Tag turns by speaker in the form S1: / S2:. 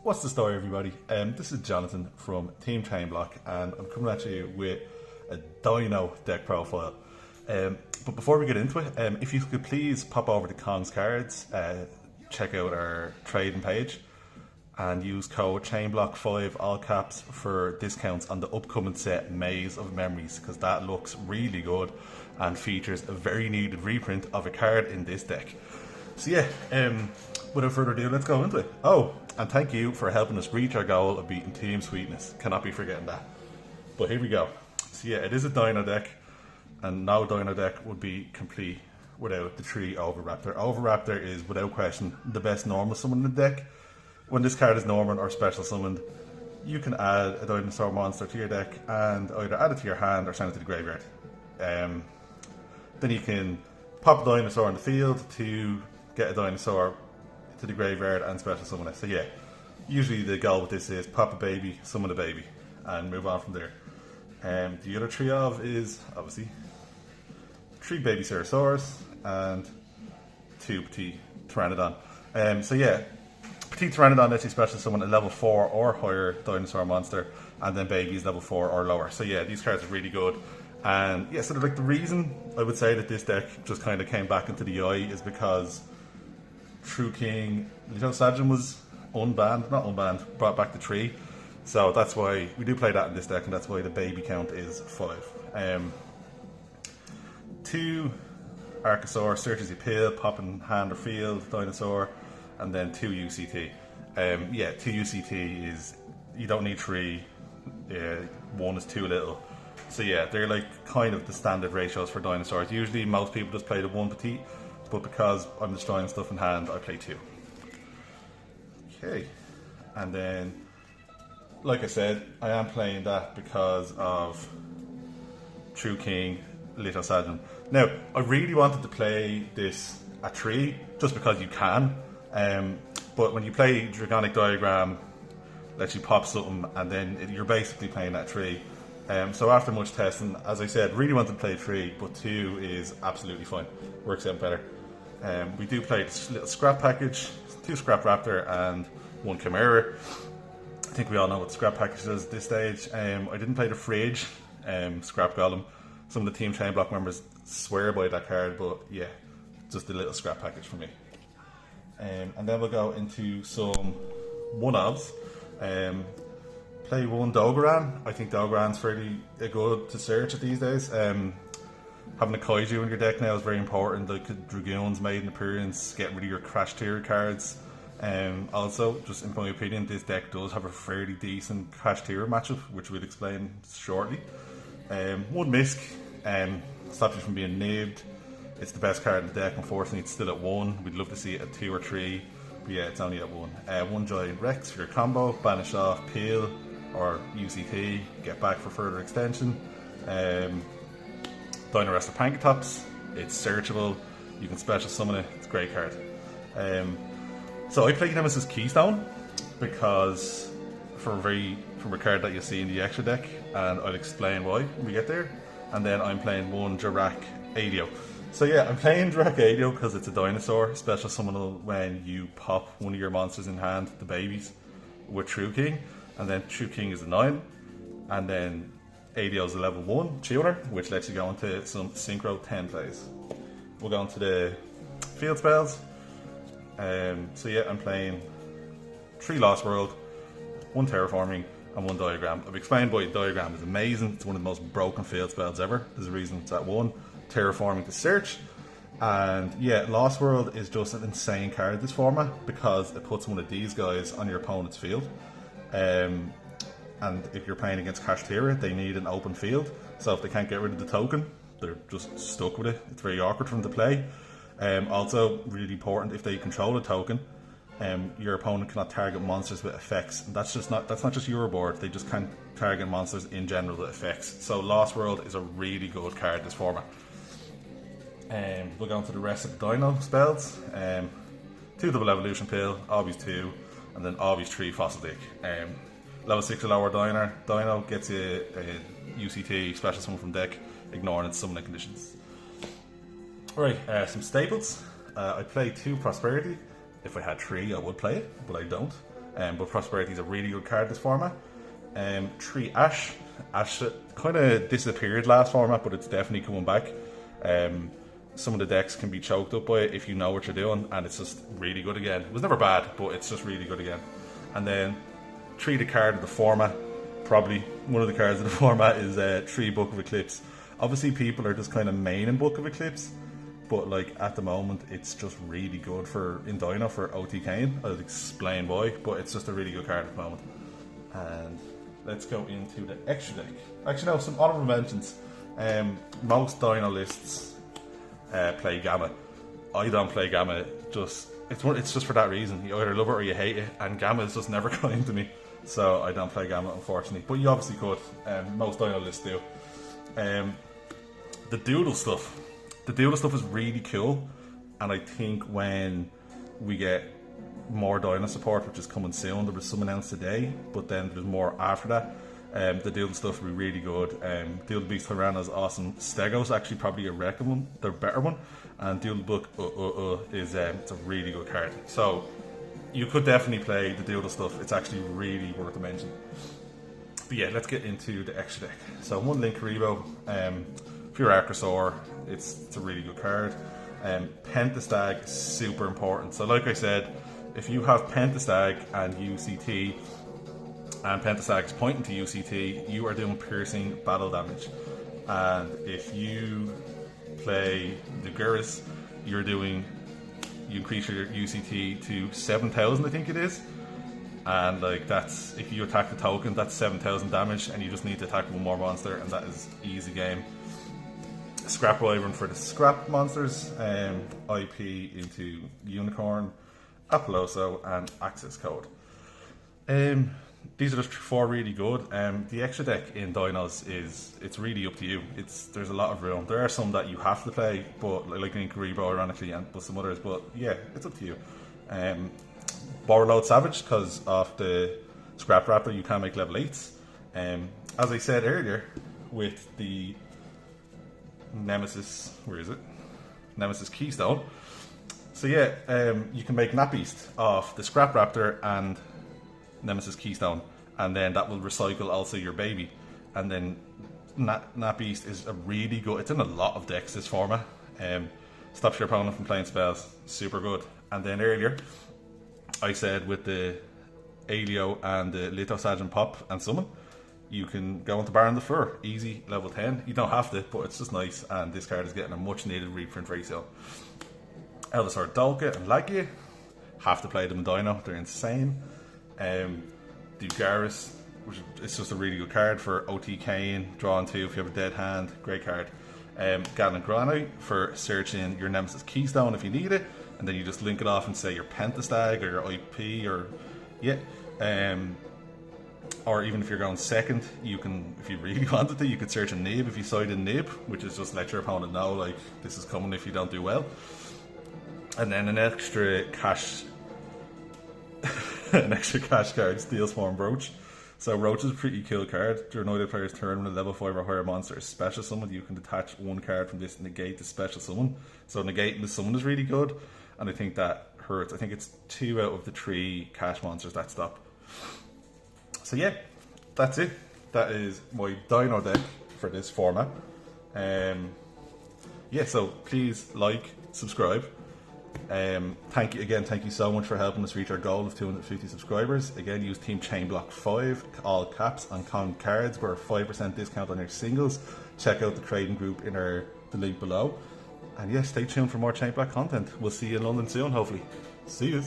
S1: What's the story, everybody? This is Jonathan from Team Chain Block, and I'm coming at you with a Dino deck profile. But before we get into it, if you could please pop over to Kong's Cards, check out our trading page, and use code ChainBlock5 all caps for discounts on the upcoming set Maze of Memories, because that looks really good and features a very needed reprint of a card in this deck. So yeah, without further ado, let's go into it. Oh, and thank you for helping us reach our goal of beating Team Sweetness. Cannot be forgetting that. But here we go. So yeah, it is a Dino deck, and no Dino deck would be complete without the 3 Overraptor. Overraptor is, without question, the best normal summon in the deck. When this card is normal or special summoned, you can add a dinosaur monster to your deck and either add it to your hand or send it to the graveyard. Then you can pop a dinosaur on the field to get a dinosaur to the graveyard and special summon it. So yeah, usually the goal with this is pop a baby, summon a baby, and move on from there. The other three of is obviously 3 baby Ceratosaurus and 2 Petite Pteranodon. So yeah, Petite Pteranodon lets you special summon a level 4 or higher dinosaur monster, and then babies level 4 or lower. So yeah, these cards are really good. And yeah, sort of like the reason I would say that this deck just kind of came back into the eye is because True King Little Sagin was brought back to 3. So that's why we do play that in this deck, and that's why the baby count is 5. 2 Archosaur, Searches the Appeal, pop in hand or field, dinosaur, and then 2 UCT. Yeah, 2 UCT is, you don't need 3, 1 is too little. So yeah, they're like kind of the standard ratios for dinosaurs. Usually most people just play the 1 Petite, but because I'm destroying stuff in hand, I play 2. Okay, and then, like I said, I am playing that because of True King Little Sagin. Now, I really wanted to play this at 3, just because you can, but when you play Draconic Diagram, lets you pop something, and then you're basically playing at 3. So after much testing, as I said, really wanted to play 3, but 2 is absolutely fine. Works out better. We do play this little scrap package, 2 Scrap Raptor and 1 Chimera. I think we all know what the scrap package is at this stage. I didn't play the Fridge, Scrap Golem. Some of the Team Chain Block members swear by that card, but yeah, just a little scrap package for me. And then we'll go into some one-offs. Play 1 Dogoran. I think Dogoran's fairly good to search at these days. Having a Kaiju in your deck now is very important. Like Dragoons made an appearance, get rid of your Crash Tier cards. Also, just in my opinion, this deck does have a fairly decent Crash Tier matchup, which we'll explain shortly. 1 Misk stops you from being nibbed. It's the best card in the deck. Unfortunately, it's still at 1. We'd love to see it at 2 or 3, but yeah, it's only at 1. 1 Giant Rex for your combo. Banish off Peel or UCT, get back for further extension. Dino Wrestler Pankatops, it's searchable, you can special summon it, it's a great card. So I play Nemesis Keystone because from a card that you'll see in the extra deck, and I'll explain why when we get there. And then I'm playing 1 Jirak Adio. So yeah, I'm playing Jirak Adio because it's a dinosaur, special summonable when you pop one of your monsters in hand, the babies, with True King. And then True King is a 9, and then ADO is a level 1 tuner, which lets you go into some Synchro 10 plays. We'll go into the field spells. So yeah, I'm playing 3 Lost World, 1 Terraforming, and 1 Diagram. I've explained why Diagram is amazing. It's one of the most broken field spells ever. There's a reason it's at 1. Terraforming to search. And yeah, Lost World is just an insane card this format because it puts one of these guys on your opponent's field. And if you're playing against Kashtira, they need an open field. So if they can't get rid of the token, they're just stuck with it. It's very awkward for them to play. Also, really important, if they control a token, your opponent cannot target monsters with effects. And that's not just your board. They just can't target monsters in general with effects. So Lost World is a really good card this format. We'll go on to the rest of the Dino spells. 2 Double Evolution Pill, always 2. And then always 3 Fossil Dick. Level 6 or lower Dino gets you a UCT, special summon from deck, ignoring its summoning conditions. Right, some staples. I play 2 Prosperity. If I had 3, I would play it, but I don't. but Prosperity is a really good card this format. 3 Ash. Ash kind of disappeared last format, but it's definitely coming back. Some of the decks can be choked up by it if you know what you're doing, and it's just really good again. It was never bad, but it's just really good again. And then 3 the card of the format. Probably one of the cards of the format is 3 Book of Eclipse. Obviously people are just kind of main in Book of Eclipse, but like at the moment it's just really good for in Dino for OTKing. I'll explain why, but it's just a really good card at the moment. And let's go into the extra deck. Actually no, some honorable mentions. Most Dino lists play Gamma. I don't play Gamma, it's just for that reason. You either love it or you hate it, and Gamma is just never kind to me. So I don't play Gamma, unfortunately. But you obviously could. Most Dino lists do. The Doodle stuff. The Doodle stuff is really cool, and I think when we get more Dino support, which is coming soon, there was some announced today, but then there's more after that. The Doodle stuff will be really good. Doodle Beast Tyranno is awesome. Stego's actually probably a reckon one, the better one, and Doodle Book is it's a really good card. So you could definitely play the Doodle stuff. It's actually really worth a mention. But yeah, let's get into the extra deck. So 1 Link Rebo, if you're Archosaur, it's a really good card. Pentastag is super important. So like I said, if you have Pentastag and UCT, and Pentastag is pointing to UCT, you are doing piercing battle damage. And if you play the Gurus, you increase your UCT to 7,000, I think it is. And like that's, if you attack the token, that's 7,000 damage, and you just need to attack one more monster, and that is easy game. Scrap Wyvern for the scrap monsters, IP into Unicorn, Apolloso, and Access Code. These are just 4 really good. The extra deck in Dinos it's really up to you. There's a lot of room. There are some that you have to play, but like Link Rebo ironically, but some others. But yeah, it's up to you. Borderload Savage, because of the Scrap Raptor, you can make level 8s. As I said earlier, with the Nemesis, where is it? Nemesis Keystone. So yeah, you can make Nat Beast off the Scrap Raptor and Nemesis Keystone, and then that will recycle also your baby. And then Nat Beast is a really good, it's in a lot of decks this format. Stops your opponent from playing spells, super good. And then earlier I said with the Alio and the Litho Sergeant Pop and Summon, you can go into Baron the Fur, easy, level 10. You don't have to, but it's just nice, and this card is getting a much needed reprint very soon. Elvisaur Dolka and Lagia, have to play them in Dino, they're insane. Dugaris, which is just a really good card for OTKing, drawing 2 if you have a dead hand, great card. Gatlin Granite for searching your Nemesis Keystone if you need it, and then you just link it off and say your Pentastag or your IP, or yeah. Or even if you're going second, you can, if you really wanted to, you could search a Nib if you side in Nib, which is just let your opponent know like this is coming if you don't do well. And then an extra cash card, Steel Swarm Roach. So Roach is a pretty cool card. During another player's turn, when a level 5 or higher monster is special summoned, you can detach 1 card from this negate to special summon. So negating the summon is really good, and I think that hurts. I think it's 2 out of the 3 cash monsters that stop. So yeah, that's it. That is my Dino deck for this format. Yeah, so please like, subscribe. Thank you so much for helping us reach our goal of 250 subscribers. Again, use Team Chainblock 5, all caps, on Con cards for a 5% discount on your singles. Check out the trading group in the link below. And yeah, stay tuned for more Chainblock content. We'll see you in London soon, hopefully. See you.